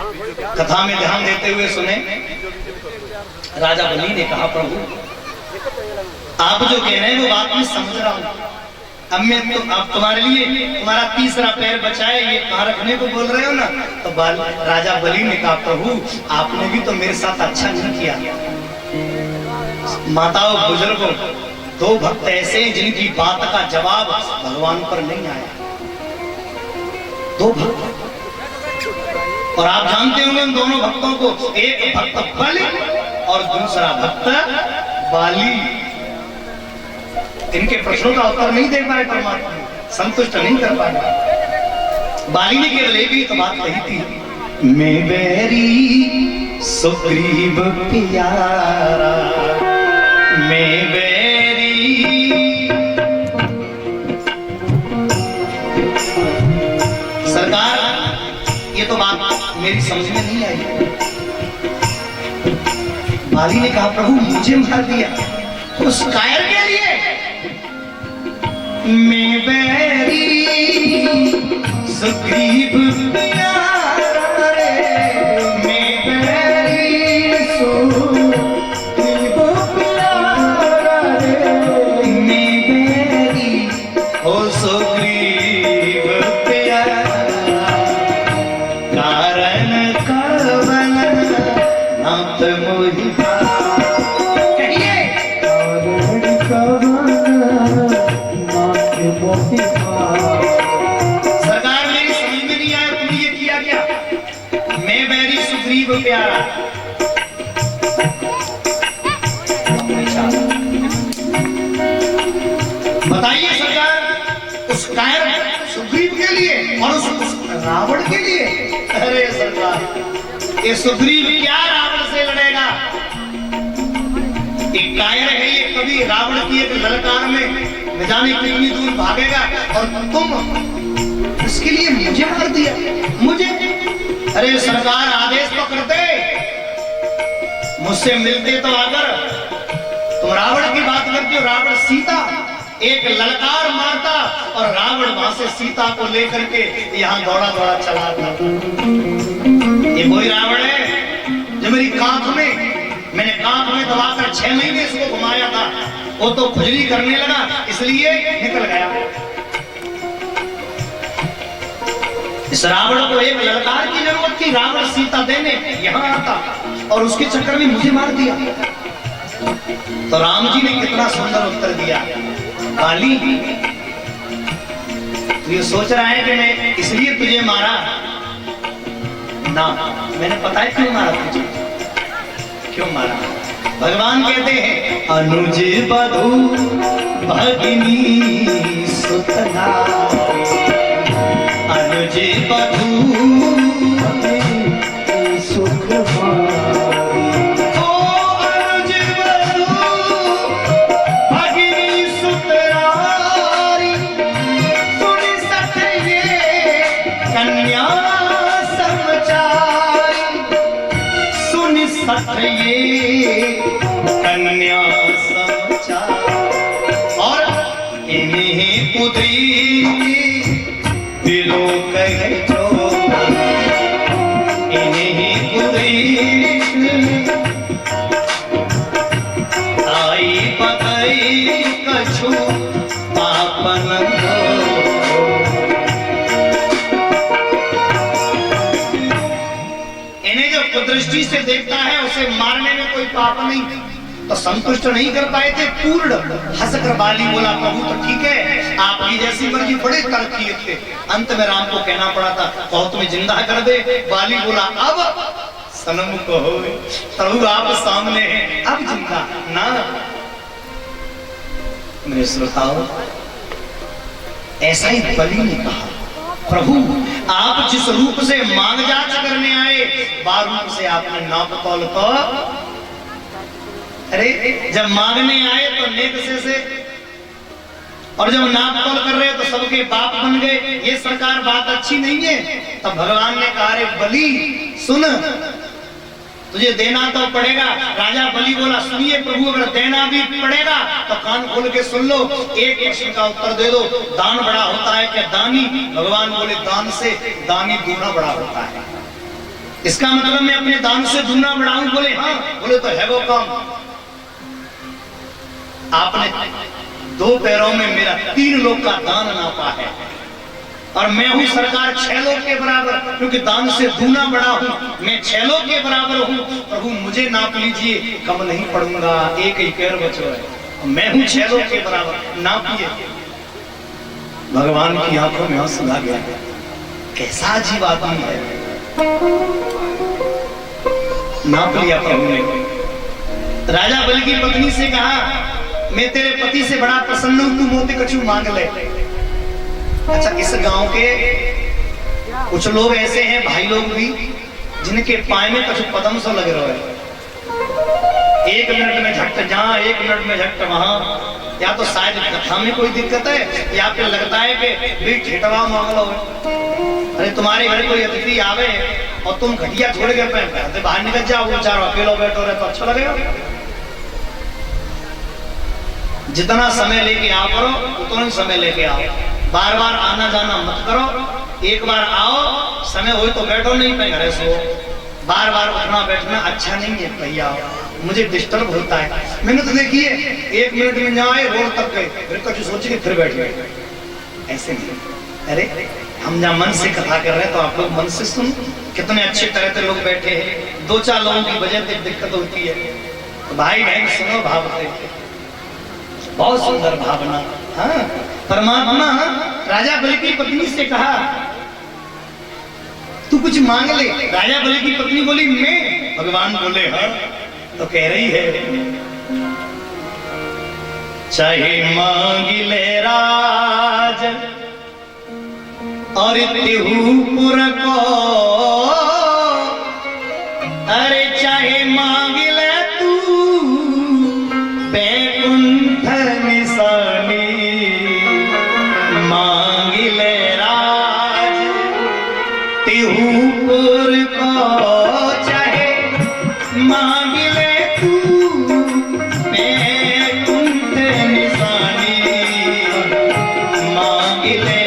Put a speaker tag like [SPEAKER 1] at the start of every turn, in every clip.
[SPEAKER 1] कथा में ध्यान देते हुए सुने। राजा बलि ने कहा, प्रभु आप जो कह रहे हैं वो बात मैं समझ रहा हूँ। अब मैं तो आप तुम्हारे लिए तुम्हारा तीसरा पैर बचाए ये कहाँ रखने को बोल रहे हो ना। तो राजा बलि ने कहा, प्रभु आपने भी तो मेरे साथ अच्छा नहीं किया। माताओं बुजुर्गों, दो भक्त ऐसे हैं जिनकी बात का जवाब भगवान पर नहीं आया। दो भक्त, और आप जानते होंगे उन दोनों भक्तों को, एक भक्त बलि और दूसरा भक्त बाली। इनके प्रश्नों का उत्तर नहीं दे पाए परमात्मा, संतुष्ट नहीं कर पाए। बाली ने केवल एक ही तो बात कही थी, मैं बैरी सुग्रीव प्यारा, मैं बैरी। सरकार ये तो बात मेरी समझ में नहीं आई। बाली ने कहा, प्रभु मुझे मार दिया उस कायर के लिए। मैं बैरी सुग्रीव प्यारा रे, मैं बैरी सुग्रीव प्यारा रे, मैं बैरी ओ सुग्रीव प्यारा, कारण कवन नाथ मोहि। सरकार मेरी समझ में नहीं आया तुमने ये किया क्या? मैं बैरी सुग्रीव प्यारा। बताइए सरकार, उस कायर सुग्रीव के लिए और उस रावण के लिए। अरे सरकार, ये सुग्रीव क्या रावण से लड़ेगा? एक कायर है ये, कभी रावण की एक ललकार में न जाने कितनी दूर भागेगा, और तुम इसके लिए मुझे मार दिया। मुझे? अरे सरकार आदेश तो करते, मुझसे मिलते तो आकर। तुम रावण की बात करते हो, रावण सीता एक ललकार मारता और रावण वहां से सीता को लेकर के यहाँ दौड़ा दौड़ा चला था। ये वही रावण है जो मेरी कांख में, मैंने कांख में दबाकर 6 महीने इसको घुमाया था। वो तो खुजली करने लगा इसलिए निकल गया। इस रावण को एक ललकार की जरूरत थी, रावण सीता देने यहाँ आता और उसके चक्कर में मुझे मार दिया। तो राम जी ने कितना सुंदर उत्तर दिया, बाली तू ये सोच रहा है कि मैं इसलिए तुझे मारा ना, मैंने पता है क्यों मारा तुझे। क्यों मारा? भगवान कहते हैं, अनुज बधू भगिनी सुतना, अनुज बधू सुख मारी। ओ अनुज बधू भगिनी सुतरारी, सुन सके ये कन्या समाचारी, सुन सके ये कन्या समाचार। और इन्हीं पुत्री दिलों कहे जो, इन्हीं पुत्री आई पतई कछु पापन हो। इन्हें जो कुदृष्टि से देखता है उसे मारने में कोई पाप नहीं। तो संतुष्ट नहीं कर पाए थे पूर्ण। हंसकर बाली बोला, प्रभु तो ठीक है, आपकी जैसी मर्जी, बड़े तर्क किए थे। अंत में राम को कहना पड़ा था, बहुत तुम्हें जिंदा कर दे। बाली बोला, अब सनम कहो प्रभु आप सामने हैं, अब जिंदा ना। मेरे श्रोताओं, ऐसा ही बलि ने कहा, प्रभु आप जिस रूप से मांग जांच करने आए, बार रूप से आपने नाप तौल को। अरे जब मांगने आए तो नेक से, और जब नाप तोल कर रहे तो सबके बाप बन गए। ये सरकार बात अच्छी नहीं है। तब भगवान ने कहा, रे बलि सुन, तुझे देना तो पड़ेगा। राजा बलि बोला, सुनिए प्रभु, अगर देना भी पड़ेगा तो कान खोल के सुन लो, एक प्रश्न का उत्तर दे दो। दान बड़ा होता है क्या दानी? भगवान बोले, दान से दानी दूना बड़ा होता है। इसका मतलब मैं अपने दान से दूना बढ़ाऊं? बोले हाँ। बोले तो है वो काम। आपने 2 पैरों में मेरा 3 लोग का दान नापा है, और मैं हूं सरकार 6 लोग के बराबर, क्योंकि दान से दूना बड़ा हूं। मैं 6 लोग के बराबर हूं। प्रभु मुझे नाप लीजिए, कम नहीं पड़ूंगा, एक ही पैर बचो है, मैं हूं 6 लोग के बराबर, नापिए। भगवान की आंखों में आंसू आ गया। कैसा अजीब आदमी है। नाप लिया प्रभु ने। राजा बलि की पत्नी से कहा, मैं तेरे पति से बड़ा प्रसन्न हूं, तू मोती कछु मांग ले। अच्छा, इस गांव के कुछ लोग ऐसे हैं, भाई लोग भी, जिनके पाए में कछु पदम सो लग रहा है। 1 मिनट में झट जहां, 1 मिनट में झट वहां। या तो शायद कथा में कोई दिक्कत है, या फिर लगता है कि भाई ठेठवा मांग लो। अरे तुम्हारे घर कोई अतिथि आवे और तुम घटिया छोड़ के बाहर निकल जाओ, वो चारों अकेलो बैठो रहे तो अच्छा लगेगा। जितना समय लेके आओ करो, उतना ही समय लेके आओ। बार बार आना जाना मत करो। एक बार आओ, समय हो तो बैठो, नहीं पे घरे सो। बार बार उठना बैठना अच्छा नहीं है भैया, मुझे डिस्टर्ब होता है। मैंने तो देखिए 1 मिनट में जाए रोड तक गए, फिर कुछ सोच के फिर बैठ गए। ऐसे नहीं। अरे हम जहाँ मन से कथा कर रहे हैं तो आप लोग मन से सुन। कितने अच्छे तरह से लोग बैठे हैं। 2-4 लोगों की वजह से दिक्कत होती है, तो भाई बहन सुनो भाव से। बहुत सुंदर भावना। हाँ, परमात्मा राजा बलि की पत्नी से कहा, तू कुछ मांग ले। राजा बलि की पत्नी बोली मैं। भगवान बोले हाँ, तो कह रही है, चाहे मांग ले राज और तिहुपुर को, अरे चाहे मांग ले तू बैकुंठ निशानी, मांग ले राज तिहुपुर को, चाहे मांग ले तू बैकुंठ निशानी, मांग ले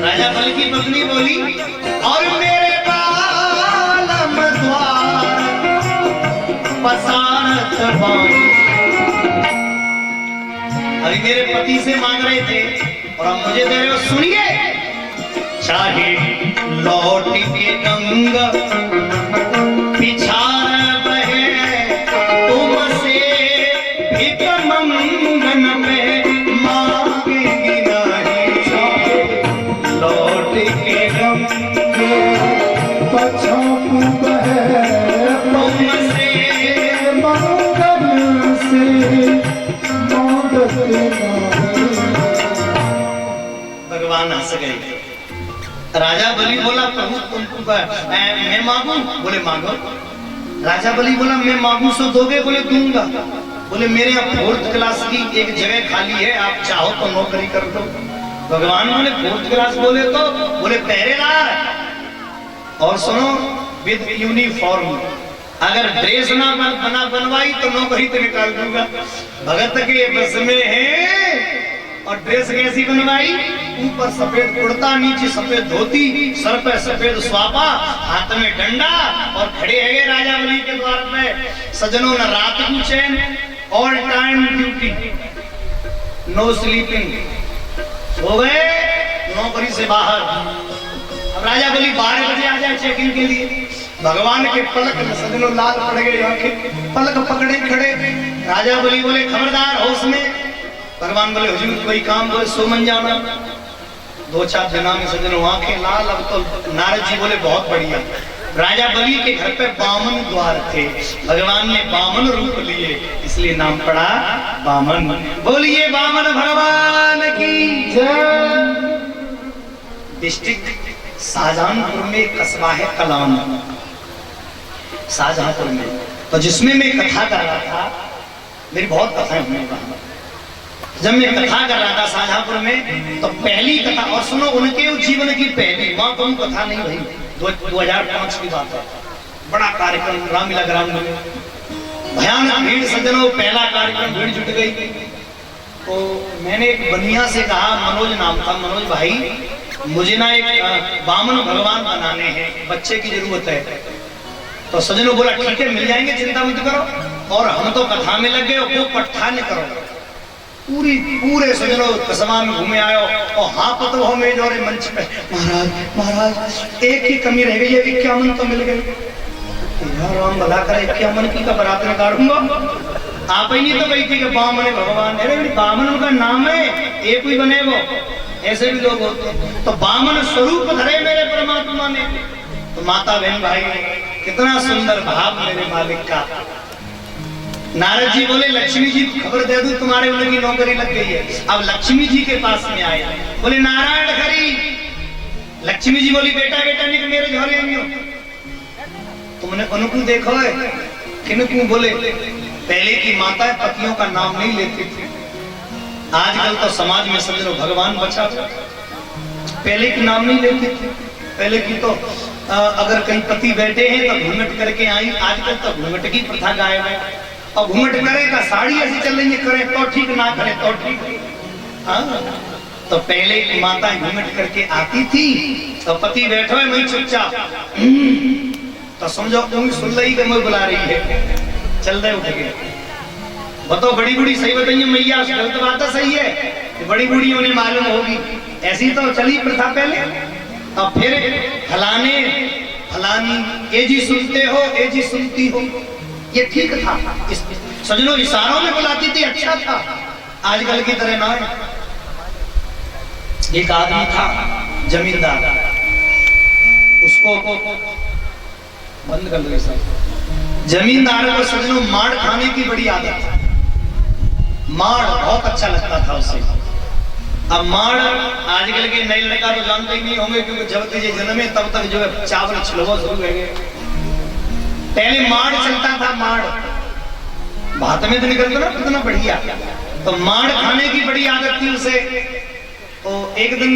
[SPEAKER 1] राजा बलि की पत्नी बोली, और मेरे बालम द्वार पसारत बानी। अरे मेरे पति से मांग रहे थे और अब मुझे दे रहे हो। सुनिए, चाहे लौट के गंगा पिछाड़ बहे, तुमसे भिक मंग मंगन पे मांगेंगी नहीं, लौट के गम के
[SPEAKER 2] पछाप बहे
[SPEAKER 1] तुमसे
[SPEAKER 2] मंगन से मांगत नहीं।
[SPEAKER 1] भगवान हंस गए। राजा बलि बोला प्रभु तुमको मैं मांगू? बोले मांगो। राजा बलि बोला मैं मांगू सो दोगे? बोले दूंगा। बोले मेरे यहाँ 4th क्लास की एक जगह खाली है, आप चाहो तो नौकरी कर दो। भगवान बोले 4th क्लास बोले तो? बोले पहरेदार। और सुनो विद यूनिफॉर्म, अगर ड्रेस ना बनवाई तो नौकरी तो निकाल दूंगा। भगत के बस में है। और ड्रेस कैसी बनवाई? ऊपर सफेद कुर्ता, नीचे सफेद धोती, सर पे सफेद स्वापा, हाथ में डंडा, और खड़े है राजा बलि के द्वार पे। सजनों ने रात को चैन, all time duty, no sleeping, हो गए नौकरी से बाहर। अब राजा बलि 12 बजे आ जाए चेकिंग के लिए। भगवान के पलक में सजनों लाल पड़ गए आंखें, पलक पकड़े खड़े। राजा बलि बोले खबरदार होश में। भगवान बोले हुजूर कोई काम? बोले सो मन जाना। 2-4 दिनों में सजनों आंखें लाल। अब तो नारद जी बोले बहुत बढ़िया। राजा बलि के घर पे 52 द्वार थे, भगवान ने 52 रूप लिए, इसलिए नाम पड़ा वामन। बोलिए वामन भगवान की जय। डिस्ट्रिक्ट शाहजहांपुर में कस्बा है कलाम, शाहजहांपुर में। तो जिसमें मैं कथा कर रहा था, मेरी बहुत कथाएं हुई वहां। जब मैं कथा कर रहा था शाहजहांपुर में, तो पहली कथा, और सुनो उनके जीवन की पहली मां तुम कथा नहीं भाई, 2005 की बात है। बड़ा कार्यक्रम रामलीला ग्राउंड में, भयानक भीड़ सज्जनों, पहला कार्यक्रम भीड़ जुट गई। तो मैंने एक बनिया से कहा, मनोज नाम था, मनोज भाई मुझे ना एक वामन भगवान बनाने हैं, बच्चे की जरूरत है। तो सज्जनों बोला ठीक है मिल जाएंगे, चिंता मत करो। और हम तो कथा में लग गए, वो पट्ठा न करो। पूरे सजनों कसमा में घूमे आयो, और हाँ पतो हो मेज और मंच पे, महाराज महाराज एक ही कमी रह गई है, 51 तो मिल गए। यार राम भला करे, 51 की का बरात में काटूंगा। आप ही नहीं तो गई थी कि बामन भगवान, अरे बामन उनका नाम है, एक ही बने वो, ऐसे भी लोग होते हैं। तो बामन स्वरूप धरे मेरे परमात्मा ने। तो माता बहन भाई कितना सुंदर भाव मेरे मालिक का। नारद जी बोले लक्ष्मी जी को खबर दे दूं तुम्हारे उनकी नौकरी लग गई है। अब लक्ष्मी जी के पास में आए, बोले नारायण हरि। लक्ष्मी जी बोली बेटा बेटा नहीं मेरे झोले आइयो। तुमने उनको देखो है किनको? बोले पहले की माताएं पतियों का नाम नहीं लेती थी, आजकल तो समाज में समझो भगवान बचा। पहले की नाम नहीं लेती थी, पहले की तो अगर कहीं पति बैठे हैं तो घूंघट करके आई, आजकल तो घूंघट की प्रथा गायब है। और घूंघट करेगा, साड़ी ऐसी चल रही है, करे तो ठीक, ना करे तो ठीक। तो पहले की माता घूंघट करके आती थी, तो पति बैठो है वही चुपचाप, तो समझो तुम सुन रही कि मैं बुला रही है, चल रहे उठ गए। बताओ बड़ी बूढ़ी सही बताइए मैया, गलत बात है सही है? बड़ी बूढ़ी उन्हें मालूम होगी, ऐसी तो चली प्रथा पहले। अब फिर फलाने फलानी ए जी सुनते हो, ए जी सुनती हो, ये ठीक था। सजनों इशारों में बुलाती थी, अच्छा था, आजकल की तरह ना है। एक आदमी था जमींदार, उसको बंद कर दो सब। जमींदार को सजनों माड़ खाने की बड़ी आदत है, माड़ बहुत अच्छा लगता था उसे। अब माड़ आजकल के नए लड़का तो जानते ही नहीं होंगे, क्योंकि जब तक ये जन्मे तब तक जो है चावल छिलवा शुरू हो गए। पहले माड़ चलता था, माड़ भात में तो निकलता ना कितना बढ़िया। तो माड़ खाने की बड़ी आदत थी उसे। तो एक दिन